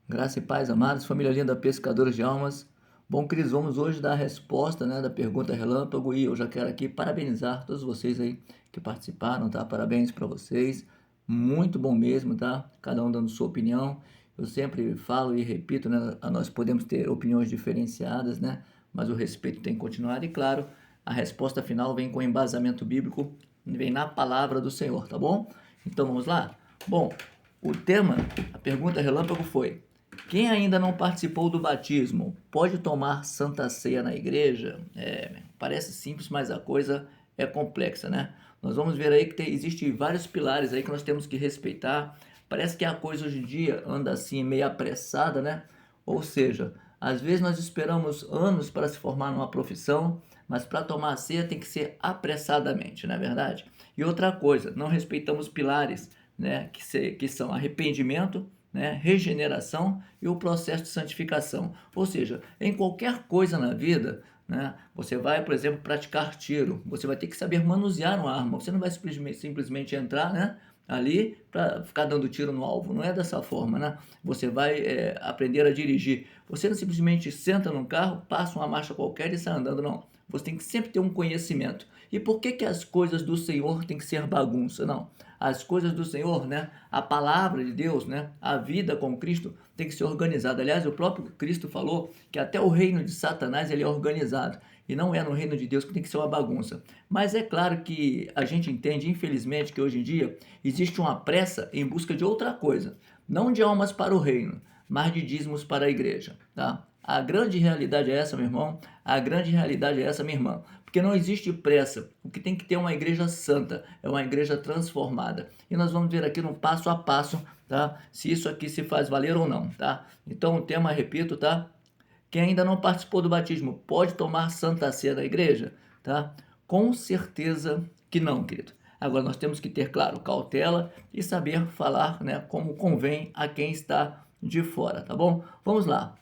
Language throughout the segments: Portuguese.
Graça e paz, amados, família linda, pescadores de almas. Bom, Cris, vamos hoje dar a resposta, né, da pergunta relâmpago e eu já quero aqui parabenizar todos vocês aí que participaram, tá? Parabéns para vocês. Muito bom mesmo, tá? Cada um dando sua opinião. Eu sempre falo e repito, né, nós podemos ter opiniões diferenciadas, né? Mas o respeito tem que continuar e, claro, a resposta final vem com embasamento bíblico, vem na palavra do Senhor, tá bom? Então vamos lá? Bom, o tema, a pergunta relâmpago foi: quem ainda não participou do batismo pode tomar Santa Ceia na igreja? Parece simples, mas a coisa é complexa, né? Nós vamos ver aí que existem vários pilares aí que nós temos que respeitar. Parece que a coisa hoje em dia anda assim meio apressada, né? Ou seja, às vezes nós esperamos anos para se formar numa profissão, mas para tomar a ceia tem que ser apressadamente, não é verdade? E outra coisa, não respeitamos pilares, né? Que são arrependimento, né, regeneração e o processo de santificação. Ou seja, em qualquer coisa na vida, né, você vai, por exemplo, praticar tiro, você vai ter que saber manusear uma arma, você não vai simplesmente entrar, né, ali para ficar dando tiro no alvo, não é dessa forma, né? Você vai aprender a dirigir, você não simplesmente senta num carro, passa uma marcha qualquer e sai andando, não. Você tem que sempre ter um conhecimento. E por que as coisas do Senhor têm que ser bagunça? Não. As coisas do Senhor, né? A palavra de Deus, né? A vida com Cristo tem que ser organizada. Aliás, o próprio Cristo falou que até o reino de Satanás ele é organizado. E não é no reino de Deus que tem que ser uma bagunça. Mas é claro que a gente entende, infelizmente, que hoje em dia existe uma pressa em busca de outra coisa. Não de almas para o reino, mas de dízimos para a igreja, tá? A grande realidade é essa, meu irmão. A grande realidade é essa, minha irmã. Porque não existe pressa. O que tem que ter é uma igreja santa, é uma igreja transformada. E nós vamos ver aqui no passo a passo, tá? Se isso aqui se faz valer ou não, tá? Então o tema, repito, tá? Quem ainda não participou do batismo pode tomar Santa Ceia na igreja, tá? Com certeza que não, querido. Agora nós temos que ter, claro, cautela e saber falar, né, como convém a quem está de fora, tá bom? Vamos lá.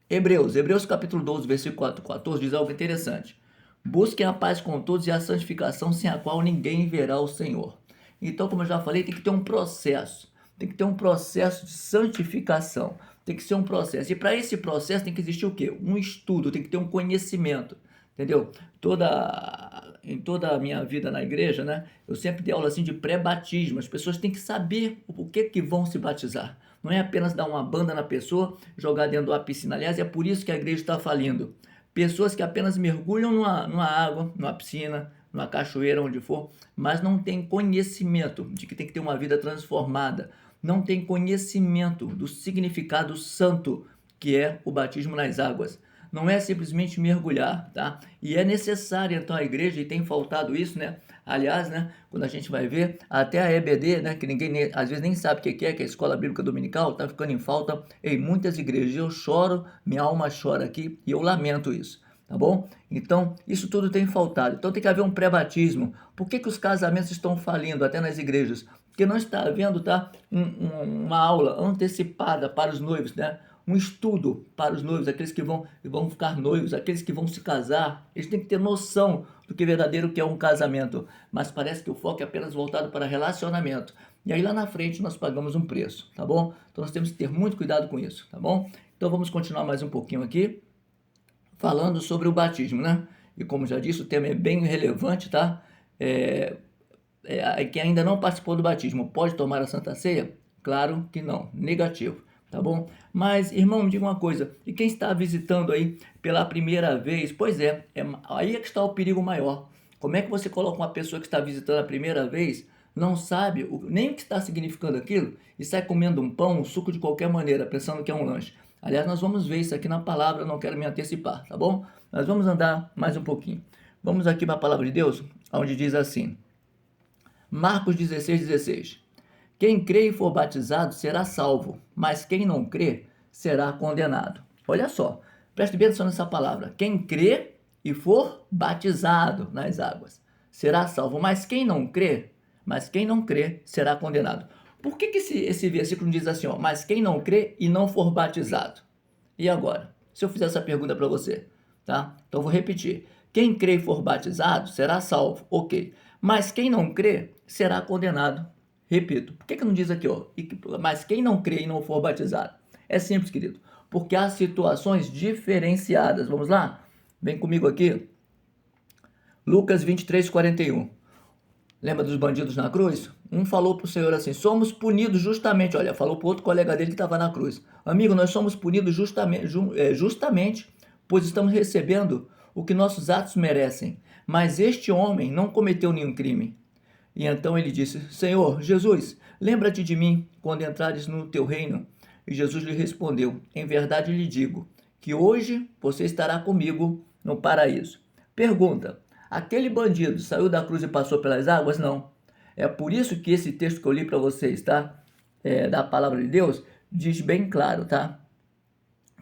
Hebreus capítulo 12, versículo 14 diz algo interessante. Busquem a paz com todos e a santificação sem a qual ninguém verá o Senhor. Então, como eu já falei, tem que ter um processo. Tem que ter um processo de santificação. Tem que ser um processo. E para esse processo tem que existir o quê? Um estudo, tem que ter um conhecimento. Entendeu? Em toda a minha vida na igreja, né? Eu sempre dei aula assim de pré-batismo. As pessoas têm que saber o que vão se batizar. Não é apenas dar uma banda na pessoa, jogar dentro da piscina. Aliás, é por isso que a igreja está falindo. Pessoas que apenas mergulham numa água, numa piscina, numa cachoeira, onde for, mas não têm conhecimento de que tem que ter uma vida transformada. Não tem conhecimento do significado santo que é o batismo nas águas. Não é simplesmente mergulhar, tá? E é necessário então a igreja, e tem faltado isso, né? Aliás, né, quando a gente vai ver, até a EBD, né, que ninguém às vezes nem sabe o que é a Escola Bíblica Dominical, está ficando em falta em muitas igrejas. Eu choro, minha alma chora aqui e eu lamento isso, tá bom? Então, isso tudo tem faltado. Então tem que haver um pré-batismo. Por que os casamentos estão falindo até nas igrejas? Porque não está havendo, tá, uma aula antecipada para os noivos, né? Um estudo para os noivos, aqueles que vão ficar noivos, aqueles que vão se casar. Eles têm que ter noção do que verdadeiro que é um casamento. Mas parece que o foco é apenas voltado para relacionamento. E aí lá na frente nós pagamos um preço, tá bom? Então nós temos que ter muito cuidado com isso, tá bom? Então vamos continuar mais um pouquinho aqui, falando sobre o batismo, né? E como já disse, o tema é bem relevante, tá? Quem ainda não participou do batismo pode tomar a Santa Ceia? Claro que não, negativo, tá bom? Mas, irmão, me diga uma coisa, e quem está visitando aí pela primeira vez? Pois aí é que está o perigo maior. Como é que você coloca uma pessoa que está visitando a primeira vez, não sabe nem o que está significando aquilo, e sai comendo um pão, um suco de qualquer maneira, pensando que é um lanche? Aliás, nós vamos ver isso aqui na palavra, não quero me antecipar, tá bom? Nós vamos andar mais um pouquinho. Vamos aqui para a palavra de Deus, onde diz assim: Marcos 16:16. Quem crê e for batizado será salvo, mas quem não crê será condenado. Olha só, preste bem atenção nessa palavra. Quem crê e for batizado nas águas será salvo, mas quem não crê será condenado. Por que esse versículo diz assim, ó, mas quem não crê e não for batizado? E agora? Se eu fizer essa pergunta para você, tá? Então eu vou repetir. Quem crê e for batizado será salvo, ok. Mas quem não crê será condenado. Repito, por que não diz aqui, ó, mas quem não crê e não for batizado? É simples, querido, porque há situações diferenciadas. Vamos lá? Vem comigo aqui. Lucas 23, 41. Lembra dos bandidos na cruz? Um falou para o Senhor assim: somos punidos justamente. Olha, falou para outro colega dele que estava na cruz: amigo, nós somos punidos justamente, pois estamos recebendo o que nossos atos merecem. Mas este homem não cometeu nenhum crime. E então ele disse: Senhor Jesus, lembra-te de mim quando entrares no teu reino. E Jesus lhe respondeu: em verdade lhe digo que hoje você estará comigo no paraíso. Pergunta: aquele bandido saiu da cruz e passou pelas águas? Não. É por isso que esse texto que eu li para vocês, tá? Da palavra de Deus, diz bem claro, tá?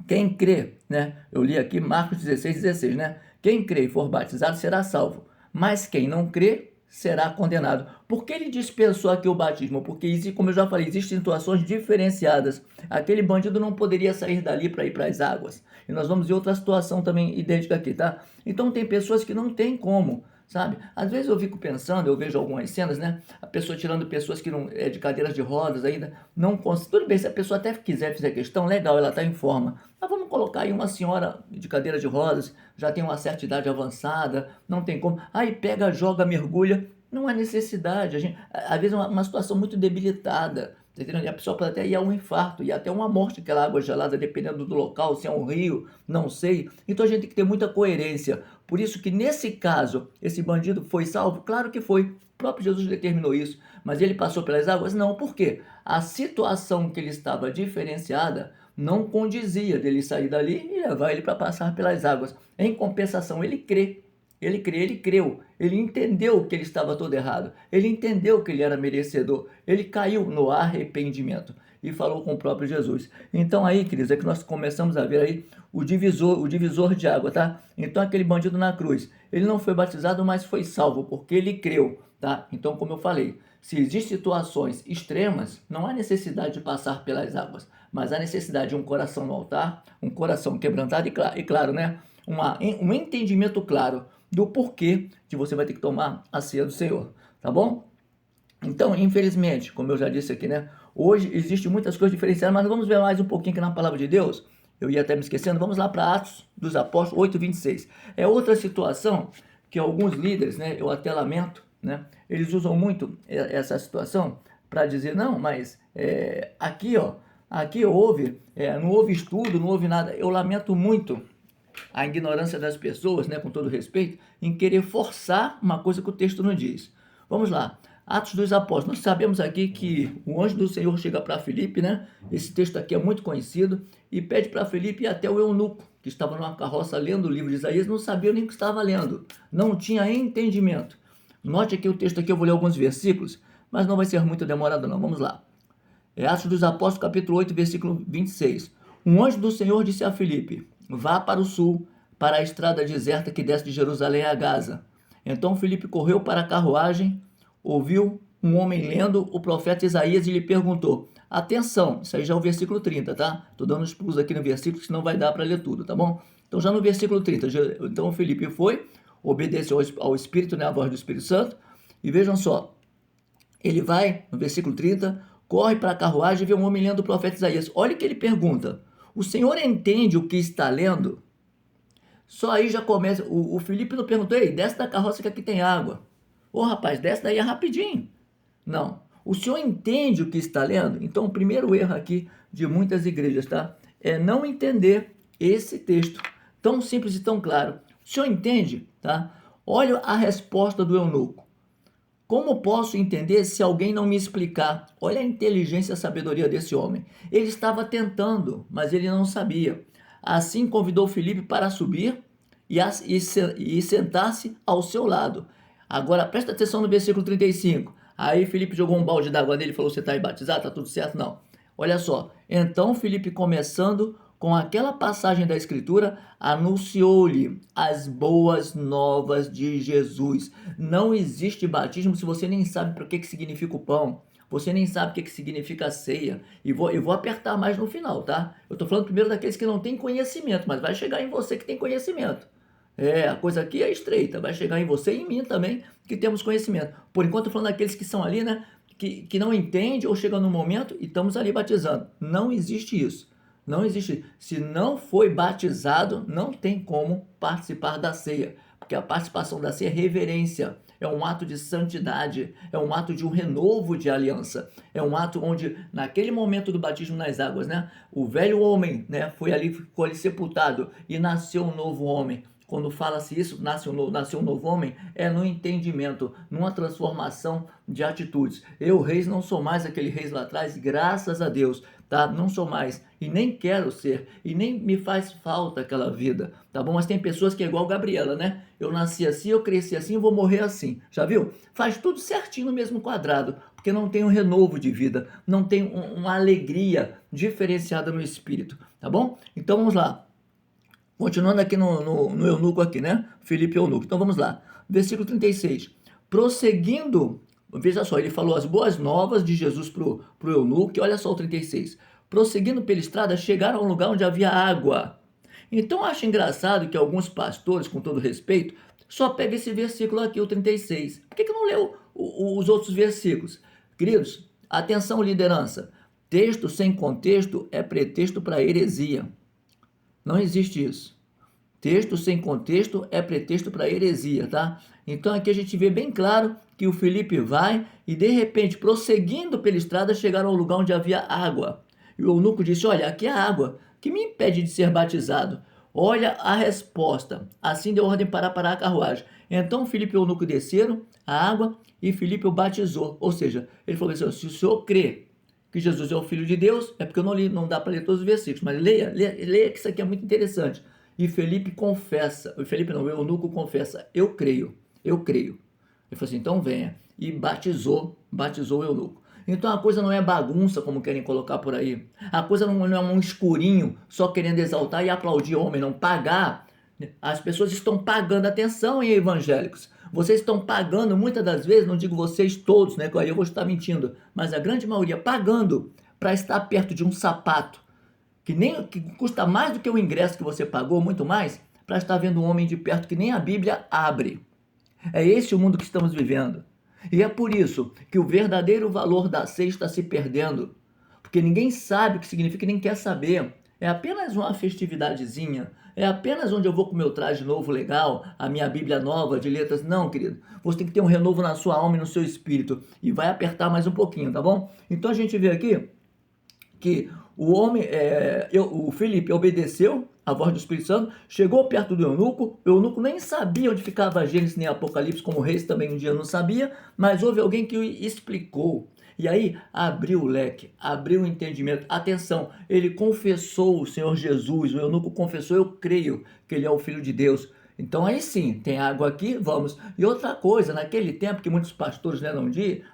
Quem crê, né? Eu li aqui Marcos 16, né? Quem crê e for batizado será salvo, mas quem não crê será condenado. Por que ele dispensou aqui o batismo? Porque, como eu já falei, existem situações diferenciadas. Aquele bandido não poderia sair dali para ir para as águas. E nós vamos ver outra situação também idêntica aqui, tá? Então tem pessoas que não tem como, sabe? Às vezes eu fico pensando, eu vejo algumas cenas, né? A pessoa tirando pessoas que não de cadeiras de rodas ainda, não consegue. Tudo bem, se a pessoa até fizer questão, legal, ela está em forma. Mas vamos colocar aí uma senhora de cadeira de rodas, já tem uma certa idade avançada, não tem como. Aí pega, joga, mergulha. Não há necessidade. Às vezes é uma situação muito debilitada. Tá entendendo? E a pessoa pode até ir a um infarto, e até uma morte, aquela água gelada, dependendo do local, se é um rio, não sei. Então a gente tem que ter muita coerência. Por isso que nesse caso, esse bandido foi salvo? Claro que foi. O próprio Jesus determinou isso. Mas ele passou pelas águas? Não. Por quê? A situação que ele estava diferenciada não condizia dele sair dali e levar ele para passar pelas águas. Em compensação, ele crê. Ele creu, ele entendeu que ele estava todo errado, ele entendeu que ele era merecedor, ele caiu no arrependimento e falou com o próprio Jesus. Então aí, queridos, é que nós começamos a ver aí o divisor de água, tá? Então aquele bandido na cruz, ele não foi batizado, mas foi salvo, porque ele creu, tá? Então, como eu falei, se existem situações extremas, não há necessidade de passar pelas águas, mas há necessidade de um coração no altar, um coração quebrantado e claro, né? Um entendimento claro do porquê que você vai ter que tomar a ceia do Senhor, tá bom? Então, infelizmente, como eu já disse aqui, né? Hoje existem muitas coisas diferenciadas, mas vamos ver mais um pouquinho aqui na palavra de Deus. Eu ia até me esquecendo, vamos lá para Atos dos Apóstolos 8:26. É outra situação que alguns líderes, né? Eu até lamento, né? Eles usam muito essa situação para dizer, não, mas aqui, ó, aqui houve, não houve estudo, não houve nada. Eu lamento muito a ignorância das pessoas, né, com todo respeito, em querer forçar uma coisa que o texto não diz. Vamos lá. Atos dos Apóstolos. Nós sabemos aqui que o anjo do Senhor chega para Filipe, né? Esse texto aqui é muito conhecido, e pede para Filipe ir até o eunuco, que estava numa carroça lendo o livro de Isaías, não sabia nem o que estava lendo, não tinha entendimento. Note aqui o texto aqui, eu vou ler alguns versículos, mas não vai ser muito demorado não. Vamos lá. Atos dos Apóstolos, capítulo 8, versículo 26. Um anjo do Senhor disse a Filipe: vá para o sul, para a estrada deserta que desce de Jerusalém a Gaza. Então Filipe correu para a carruagem, ouviu um homem lendo o profeta Isaías e lhe perguntou. Atenção, isso aí já é o versículo 30, tá? Estou dando os pulos aqui no versículo, senão vai dar para ler tudo, tá bom? Então já no versículo 30, então Filipe foi, obedeceu ao Espírito, né, a voz do Espírito Santo, e vejam só, ele vai, no versículo 30, corre para a carruagem e vê um homem lendo o profeta Isaías. Olha o que ele pergunta. O senhor entende o que está lendo? Só aí já começa. O Filipe não perguntou, ei, desce da carroça que aqui tem água. Ô rapaz, desce daí rapidinho. Não. O senhor entende o que está lendo? Então, o primeiro erro aqui de muitas igrejas, tá? É não entender esse texto. Tão simples e tão claro. O senhor entende? Tá? Olha a resposta do eunuco. Como posso entender se alguém não me explicar? Olha a inteligência e a sabedoria desse homem. Ele estava tentando, mas ele não sabia. Assim convidou Filipe para subir e sentar-se ao seu lado. Agora presta atenção no versículo 35. Aí Filipe jogou um balde d'água nele e falou: você está aí batizado? Está tudo certo? Não. Olha só. Então Filipe, começando com aquela passagem da Escritura, anunciou-lhe as boas novas de Jesus. Não existe batismo se você nem sabe para que significa o pão. Você nem sabe o que significa a ceia. E eu vou apertar mais no final, tá? Eu estou falando primeiro daqueles que não têm conhecimento, mas vai chegar em você que tem conhecimento. A coisa aqui é estreita, vai chegar em você e em mim também, que temos conhecimento. Por enquanto, eu estou falando daqueles que são ali, né? que não entende ou chega no momento e estamos ali batizando. Não existe isso. Não existe. Se não foi batizado, não tem como participar da ceia. Porque a participação da ceia é reverência, é um ato de santidade, é um ato de um renovo de aliança, é um ato onde, naquele momento do batismo nas águas, né, o velho homem, né, ficou ali sepultado e nasceu um novo homem. Quando fala-se isso, nasceu um novo homem, é no entendimento, numa transformação de atitudes. Eu, reis, não sou mais aquele reis lá atrás, graças a Deus, tá? Não sou mais, e nem quero ser, e nem me faz falta aquela vida, tá bom? Mas tem pessoas que é igual Gabriela, né? Eu nasci assim, eu cresci assim, vou morrer assim, já viu? Faz tudo certinho no mesmo quadrado, porque não tem um renovo de vida, não tem uma alegria diferenciada no espírito, tá bom? Então vamos lá. Continuando aqui no eunuco aqui, né? Filipe eunuco. Então vamos lá. Versículo 36. Prosseguindo, veja só, ele falou as boas novas de Jesus pro eunuco, e olha só o 36. Prosseguindo pela estrada, chegaram a um lugar onde havia água. Então acho engraçado que alguns pastores, com todo respeito, só pegam esse versículo aqui, o 36. Por que não leu os outros versículos? Queridos, atenção liderança. Texto sem contexto é pretexto para heresia. Não existe isso. Texto sem contexto é pretexto para heresia, tá? Então aqui a gente vê bem claro que o Filipe vai e de repente, prosseguindo pela estrada, chegaram ao lugar onde havia água. E o eunuco disse, olha, aqui há água, que me impede de ser batizado? Olha a resposta. Assim deu ordem para parar a carruagem. Então Filipe e o eunuco desceram a água e Filipe o batizou. Ou seja, ele falou assim, se o senhor crê que Jesus é o Filho de Deus, é porque eu não li, não dá para ler todos os versículos, mas leia que isso aqui é muito interessante. E Felipe confessa, o eunuco confessa, eu creio. Ele falou assim, então venha. E batizou o eunuco. Então a coisa não é bagunça, como querem colocar por aí. A coisa não é um escurinho, só querendo exaltar e aplaudir o homem, não pagar. As pessoas estão pagando atenção em evangélicos. Vocês estão pagando, muitas das vezes, não digo vocês todos, né? Que aí eu vou estar mentindo, mas a grande maioria pagando para estar perto de um sapato que custa mais do que o ingresso que você pagou, muito mais, para estar vendo um homem de perto que nem a Bíblia abre. É esse o mundo que estamos vivendo. E é por isso que o verdadeiro valor da ceia está se perdendo, porque ninguém sabe o que significa e nem quer saber. É apenas uma festividadezinha, é apenas onde eu vou com o meu traje novo legal, a minha Bíblia nova de letras. Não, querido, você tem que ter um renovo na sua alma e no seu espírito, e vai apertar mais um pouquinho, tá bom? Então a gente vê aqui que o Filipe obedeceu a voz do Espírito Santo, chegou perto do eunuco, o eunuco nem sabia onde ficava Gênesis nem Apocalipse, como Reis também um dia não sabia, mas houve alguém que o explicou. E aí abriu o leque, abriu o entendimento. Atenção, ele confessou o Senhor Jesus, o eunuco confessou, eu creio que ele é o Filho de Deus. Então aí sim, tem água aqui, vamos. E outra coisa, naquele tempo que muitos pastores, né,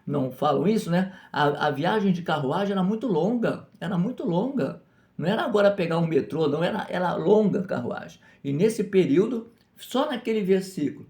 não falam isso, né? A viagem de carruagem era muito longa, Não era agora pegar um metrô, não, era longa a carruagem. E nesse período, só naquele versículo,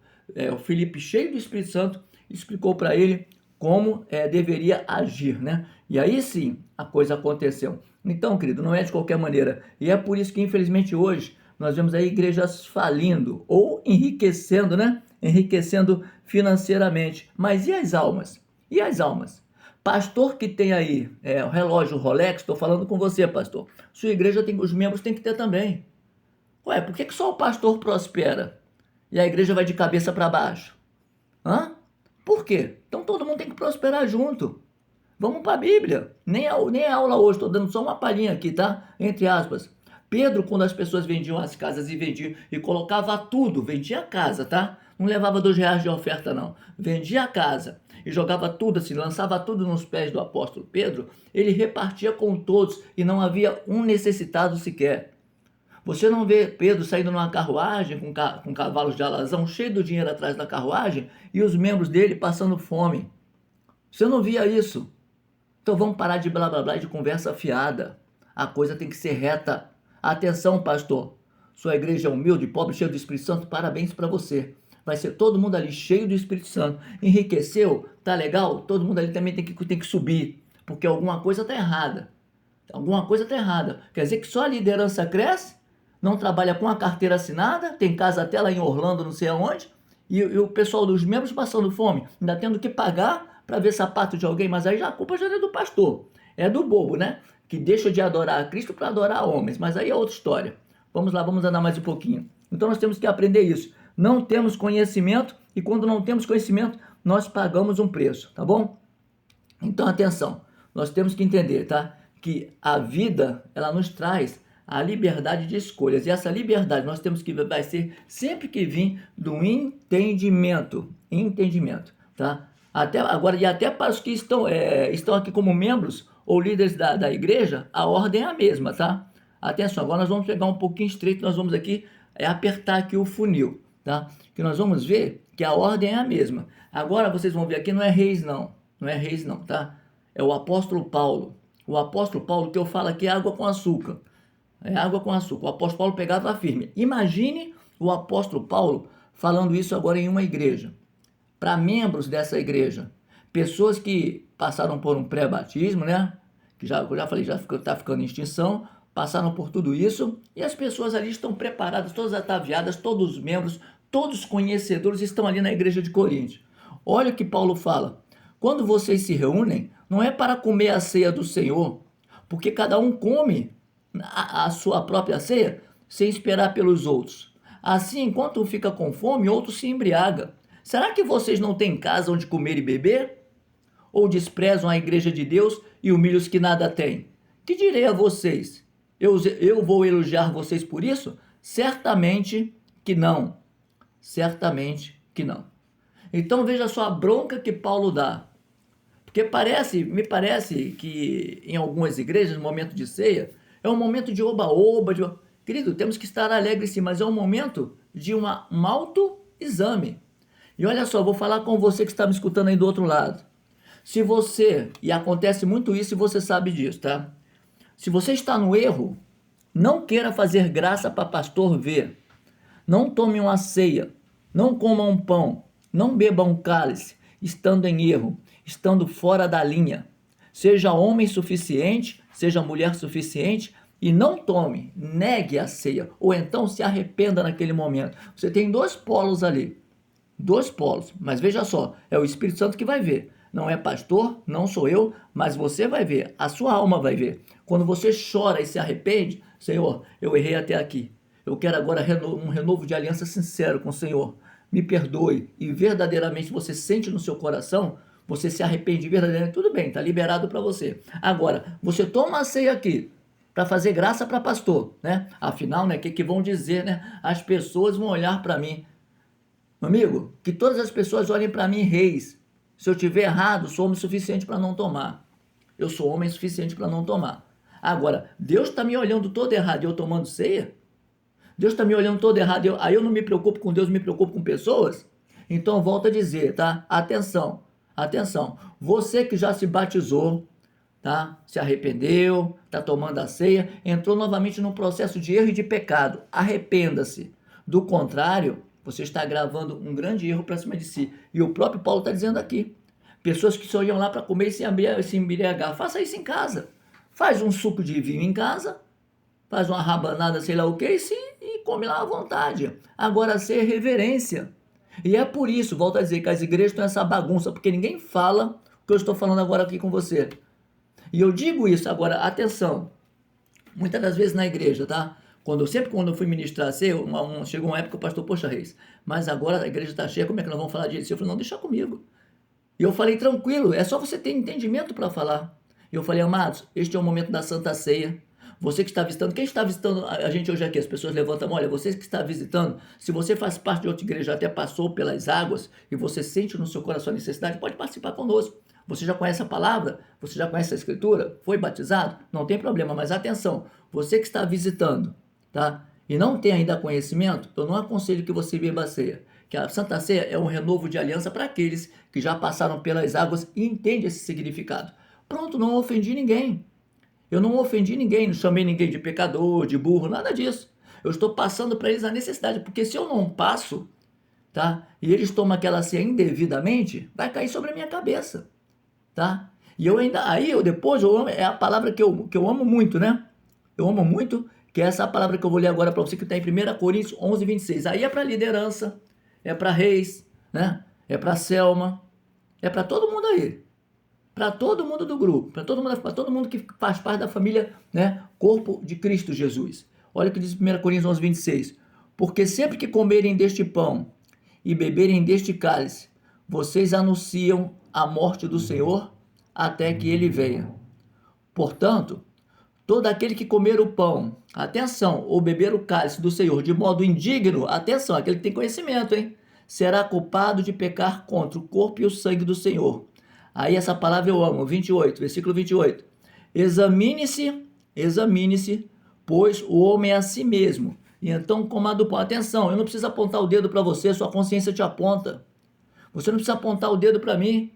o Filipe, cheio do Espírito Santo, explicou para ele como deveria agir, né? E aí sim, a coisa aconteceu. Então, querido, não é de qualquer maneira. E é por isso que, infelizmente, hoje, nós vemos aí igrejas falindo ou enriquecendo, né? Enriquecendo financeiramente. Mas e as almas? E as almas? Pastor que tem aí o relógio Rolex, estou falando com você, pastor. Sua igreja tem, os membros têm que ter também. Ué, por que só o pastor prospera e a igreja vai de cabeça para baixo? Hã? Por quê? Então todo mundo tem que prosperar junto. Vamos para a Bíblia. Nem a aula hoje, estou dando só uma palhinha aqui, tá? Entre aspas. Pedro, quando as pessoas vendiam as casas e vendiam e colocava tudo, vendia a casa, tá? Não levava R$ 2 de oferta, não. Vendia a casa e jogava tudo assim, lançava tudo nos pés do apóstolo Pedro, ele repartia com todos e não havia um necessitado sequer. Você não vê Pedro saindo numa carruagem com cavalos de alazão, cheio do dinheiro atrás da carruagem, e os membros dele passando fome. Você não via isso. Então vamos parar de blá blá blá e de conversa fiada. A coisa tem que ser reta. Atenção, pastor. Sua igreja é humilde, pobre, cheia do Espírito Santo, parabéns para você. Vai ser todo mundo ali cheio do Espírito Santo. Enriqueceu? Tá legal? Todo mundo ali também tem que subir, porque alguma coisa tá errada. Alguma coisa tá errada. Quer dizer que só a liderança cresce, não trabalha com a carteira assinada, tem casa até lá em Orlando, não sei aonde, e o pessoal dos membros passando fome, ainda tendo que pagar para ver sapato de alguém, mas aí já a culpa já não é do pastor, é do bobo, né? Que deixa de adorar a Cristo para adorar homens, mas aí é outra história. Vamos lá, vamos andar mais um pouquinho. Então nós temos que aprender isso. Não temos conhecimento e quando não temos conhecimento, nós pagamos um preço, tá bom? Então atenção, nós temos que entender, tá? Que a vida, ela nos traz a liberdade de escolhas. E essa liberdade nós temos que vai ser sempre que vir do entendimento, tá? Até agora e até para os que estão aqui como membros ou líderes da igreja, a ordem é a mesma, tá? Atenção, agora nós vamos pegar um pouquinho estreito, nós vamos aqui apertar aqui o funil, tá? Que nós vamos ver que a ordem é a mesma. Agora vocês vão ver aqui não é reis não, tá? É o apóstolo Paulo. O apóstolo Paulo que eu falo aqui é água com açúcar. É água com açúcar. O apóstolo Paulo pegava firme. Imagine o apóstolo Paulo falando isso agora em uma igreja. Para membros dessa igreja. Pessoas que passaram por um pré-batismo, né? Que eu já falei, já está ficando em extinção. Passaram por tudo isso. E as pessoas ali estão preparadas, todas ataviadas, todos os membros, todos os conhecedores estão ali na igreja de Corinto. Olha o que Paulo fala. Quando vocês se reúnem, não é para comer a ceia do Senhor, porque cada um come a sua própria ceia sem esperar pelos outros. Assim, enquanto um fica com fome, outro se embriaga. Será que vocês não têm casa onde comer e beber? Ou desprezam a igreja de Deus e humilham os que nada têm? Que direi a vocês? Eu vou elogiar vocês por isso? Certamente que não. Certamente que não. Então veja só a bronca que Paulo dá. Porque me parece que em algumas igrejas, no momento de ceia, é um momento de oba-oba. Querido, temos que estar alegres sim, mas é um momento de um autoexame. E olha só, vou falar com você que está me escutando aí do outro lado. Se você, e acontece muito isso e você sabe disso, tá? Se você está no erro, não queira fazer graça para pastor ver. Não tome uma ceia, não coma um pão, não beba um cálice, estando em erro, estando fora da linha. Seja homem suficiente, seja mulher suficiente, e não tome, negue a ceia, ou então se arrependa naquele momento. Você tem dois polos ali, dois polos, mas veja só, é o Espírito Santo que vai ver. Não é pastor, não sou eu, mas você vai ver, a sua alma vai ver. Quando você chora e se arrepende, Senhor, eu errei até aqui. Eu quero agora um renovo de aliança sincero com o Senhor. Me perdoe. E verdadeiramente você sente no seu coração, você se arrepende verdadeiramente, tudo bem, está liberado para você. Agora, você toma a ceia aqui para fazer graça para pastor, né? Afinal, né, que vão dizer, né? As pessoas vão olhar para mim. Meu amigo, que todas as pessoas olhem para mim, reis. Se eu tiver errado, sou homem suficiente para não tomar. Eu sou homem suficiente para não tomar. Agora, Deus está me olhando todo errado e eu tomando ceia? Deus está me olhando todo errado, aí eu não me preocupo com Deus, me preocupo com pessoas? Então, volto a dizer, tá? Atenção, atenção. Você que já se batizou, tá? Se arrependeu, está tomando a ceia, entrou novamente num processo de erro e de pecado. Arrependa-se. Do contrário, você está gravando um grande erro para cima de si. E o próprio Paulo está dizendo aqui. Pessoas que só iam lá para comer e se embriagar. Faça isso em casa. Faz um suco de vinho em casa, faz uma rabanada, sei lá o que, e come lá à vontade. Agora, ser reverência. E é por isso, volto a dizer, que as igrejas estão essa bagunça, porque ninguém fala o que eu estou falando agora aqui com você. E eu digo isso agora, atenção, muitas das vezes na igreja, tá? Sempre quando eu fui ministrar, chegou uma época que o pastor, poxa, Reis, mas agora a igreja está cheia, como é que nós vamos falar disso? Eu falei, não, deixa comigo. E eu falei, tranquilo, é só você ter entendimento para falar. E eu falei, amados, este é o momento da Santa Ceia. Você que está visitando, quem está visitando a gente hoje aqui? As pessoas levantam a mão, olha, você que está visitando, se você faz parte de outra igreja, até passou pelas águas, e você sente no seu coração a necessidade, pode participar conosco. Você já conhece a palavra? Você já conhece a escritura? Foi batizado? Não tem problema, mas atenção, você que está visitando, tá? E não tem ainda conhecimento, eu não aconselho que você beba a ceia. Que a Santa Ceia é um renovo de aliança para aqueles que já passaram pelas águas e entendem esse significado. Pronto, não ofendi ninguém. Eu não ofendi ninguém, não chamei ninguém de pecador, de burro, nada disso. Eu estou passando para eles a necessidade, porque se eu não passo, tá? E eles tomam aquela ceia indevidamente, vai cair sobre a minha cabeça, tá? E eu ainda, é a palavra que eu amo muito, né? Eu amo muito, que é essa palavra que eu vou ler agora para você, que está em 1 Coríntios 11:26. Aí é para liderança, é para reis, né? É para Selma, É para todo mundo aí. Para todo mundo do grupo, para todo mundo que faz parte da família, né, corpo de Cristo Jesus. Olha o que diz 1 Coríntios 11, 26. Porque sempre que comerem deste pão e beberem deste cálice, vocês anunciam a morte do Senhor até que ele venha. Portanto, todo aquele que comer o pão, atenção, ou beber o cálice do Senhor de modo indigno, atenção, aquele que tem conhecimento, hein? Será culpado de pecar contra o corpo e o sangue do Senhor. Aí essa palavra eu amo, 28, versículo 28. Examine-se, pois o homem é a si mesmo, e então coma do pão. Atenção, eu não preciso apontar o dedo para você, sua consciência te aponta. Você não precisa apontar o dedo para mim,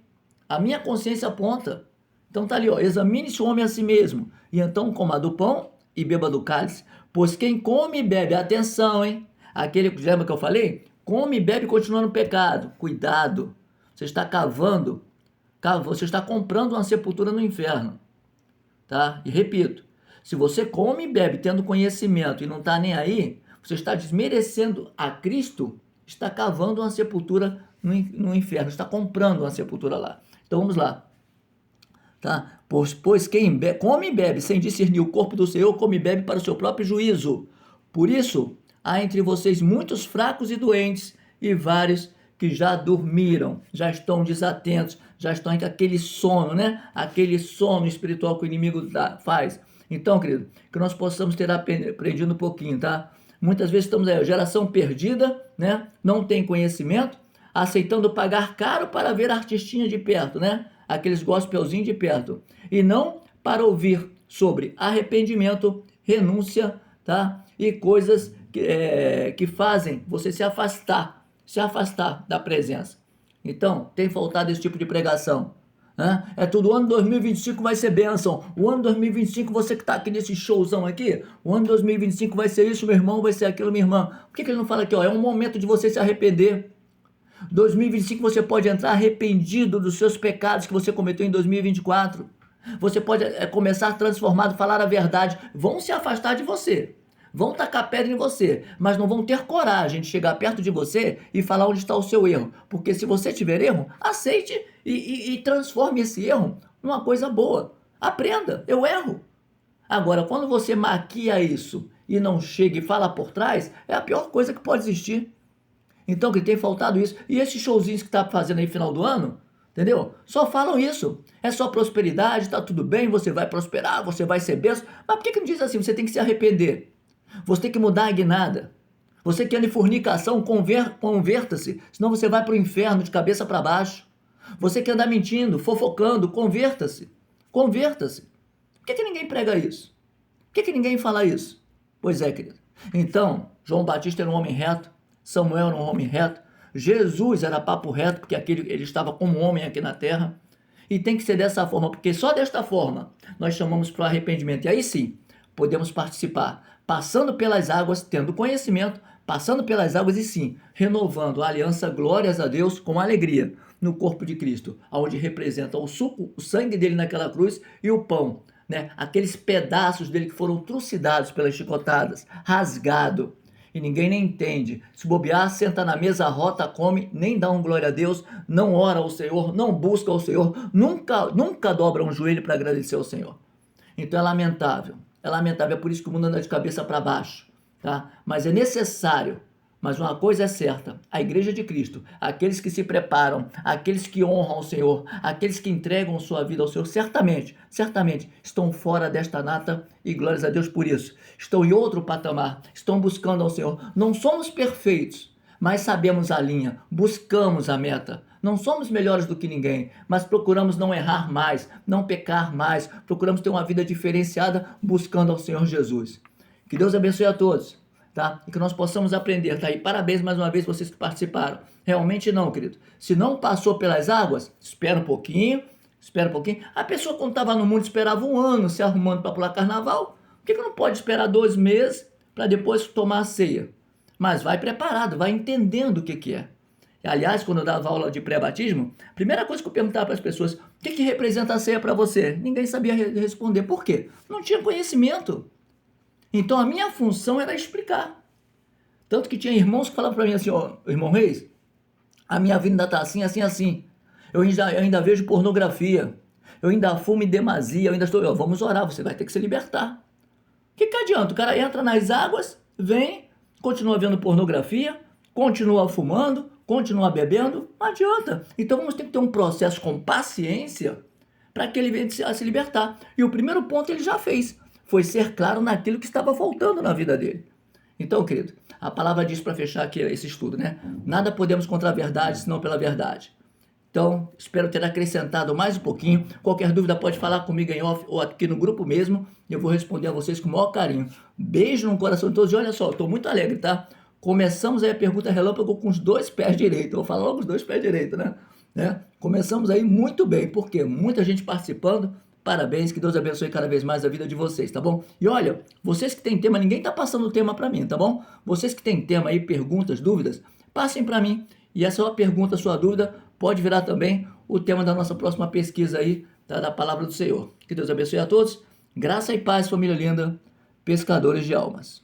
a minha consciência aponta. Então tá ali, ó, examine-se o homem a si mesmo, e então coma do pão e beba do cálice. Pois quem come e bebe, atenção, hein? Aquele, lembra que eu falei? Come e bebe e continua no pecado. Cuidado, você está você está comprando uma sepultura no inferno, tá? E repito, se você come e bebe tendo conhecimento e não está nem aí, você está desmerecendo a Cristo, está cavando uma sepultura no inferno, está comprando uma sepultura lá. Então vamos lá. Tá? Pois quem come e bebe sem discernir o corpo do Senhor, come e bebe para o seu próprio juízo. Por isso, há entre vocês muitos fracos e doentes, e vários que já dormiram, já estão desatentos, já estão com aquele sono, né? Aquele sono espiritual que o inimigo faz. Então, querido, que nós possamos ter aprendido um pouquinho, tá? Muitas vezes estamos aí, geração perdida, né? Não tem conhecimento, aceitando pagar caro para ver a artistinha de perto, né? Aqueles gospelzinhos de perto. E não para ouvir sobre arrependimento, renúncia, tá? E coisas que fazem você se afastar da presença. Então, tem faltado esse tipo de pregação. Né? É tudo, o ano 2025 vai ser bênção. O ano 2025, você que está aqui nesse showzão aqui, o ano 2025 vai ser isso, meu irmão, vai ser aquilo, minha irmã. Por que ele não fala aqui, ó? É um momento de você se arrepender. 2025 você pode entrar arrependido dos seus pecados que você cometeu em 2024. Você pode começar transformado, falar a verdade. Vão se afastar de você. Vão tacar pedra em você, mas não vão ter coragem de chegar perto de você e falar onde está o seu erro. Porque se você tiver erro, aceite e transforme esse erro numa coisa boa. Aprenda, eu erro. Agora, quando você maquia isso e não chega e fala por trás, é a pior coisa que pode existir. Então, que tem faltado isso. E esses showzinhos que tá fazendo aí no final do ano, entendeu? Só falam isso. É só prosperidade, tá tudo bem, você vai prosperar, você vai ser bênção. Mas por que não diz assim? Você tem que se arrepender. Você tem que mudar a guinada. Você que anda em fornicação, converta-se, senão você vai para o inferno de cabeça para baixo. Você que anda mentindo, fofocando, converta-se. Converta-se. Por que ninguém prega isso? Por que ninguém fala isso? Pois é, querido. Então, João Batista era um homem reto, Samuel era um homem reto, Jesus era papo reto, porque ele estava como homem aqui na terra. E tem que ser dessa forma, porque só desta forma nós chamamos para o arrependimento. E aí sim, podemos participar, passando pelas águas, tendo conhecimento, passando pelas águas e sim, renovando a aliança, glórias a Deus, com alegria, no corpo de Cristo, onde representa o suco, o sangue dele naquela cruz e o pão, né? Aqueles pedaços dele que foram trucidados pelas chicotadas, rasgado. E ninguém nem entende. Se bobear, senta na mesa, rota, come, nem dá um glória a Deus, não ora ao Senhor, não busca ao Senhor, nunca dobra um joelho para agradecer ao Senhor. Então é lamentável. É lamentável, é por isso que o mundo anda de cabeça para baixo, tá? Mas é necessário, mas uma coisa é certa, a igreja de Cristo, aqueles que se preparam, aqueles que honram ao Senhor, aqueles que entregam sua vida ao Senhor, certamente estão fora desta nata e glórias a Deus por isso. Estão em outro patamar, estão buscando ao Senhor. Não somos perfeitos, mas sabemos a linha, buscamos a meta. Não somos melhores do que ninguém, mas procuramos não errar mais, não pecar mais, procuramos ter uma vida diferenciada buscando ao Senhor Jesus. Que Deus abençoe a todos, tá? E que nós possamos aprender, tá? E parabéns mais uma vez vocês que participaram. Realmente não, querido. Se não passou pelas águas, espera um pouquinho. A pessoa quando estava no mundo esperava um ano se arrumando para pular carnaval. Por que não pode esperar 2 meses para depois tomar a ceia? Mas vai preparado, vai entendendo o que é. Aliás, quando eu dava aula de pré-batismo, a primeira coisa que eu perguntava para as pessoas, o que representa a ceia para você? Ninguém sabia responder. Por quê? Não tinha conhecimento. Então a minha função era explicar. Tanto que tinha irmãos que falavam para mim assim, ó, irmão Reis, a minha vida está assim, assim, assim. eu ainda vejo pornografia, eu ainda fumo em demasia, eu ainda estou, vamos orar, você vai ter que se libertar. O que adianta? O cara entra nas águas, vem, continua vendo pornografia, continua fumando, continua bebendo, não adianta. Então vamos ter que ter um processo com paciência para que ele venha a se libertar. E o primeiro ponto ele já fez, foi ser claro naquilo que estava faltando na vida dele. Então, querido, a palavra diz para fechar aqui esse estudo, né? Nada podemos contra a verdade, senão pela verdade. Então, espero ter acrescentado mais um pouquinho. Qualquer dúvida pode falar comigo em off ou aqui no grupo mesmo. Eu vou responder a vocês com o maior carinho. Beijo no coração de todos. E olha só, estou muito alegre, tá? Começamos aí a pergunta relâmpago com os 2 pés direitos. Eu vou falar logo os 2 pés direitos, né? Começamos aí muito bem, porque muita gente participando. Parabéns, que Deus abençoe cada vez mais a vida de vocês, tá bom? E olha, vocês que têm tema, ninguém tá passando o tema para mim, tá bom? Vocês que têm tema aí, perguntas, dúvidas, passem para mim. E essa sua pergunta, sua dúvida, pode virar também o tema da nossa próxima pesquisa aí, tá? Da Palavra do Senhor. Que Deus abençoe a todos. Graça e paz, família linda, pescadores de almas.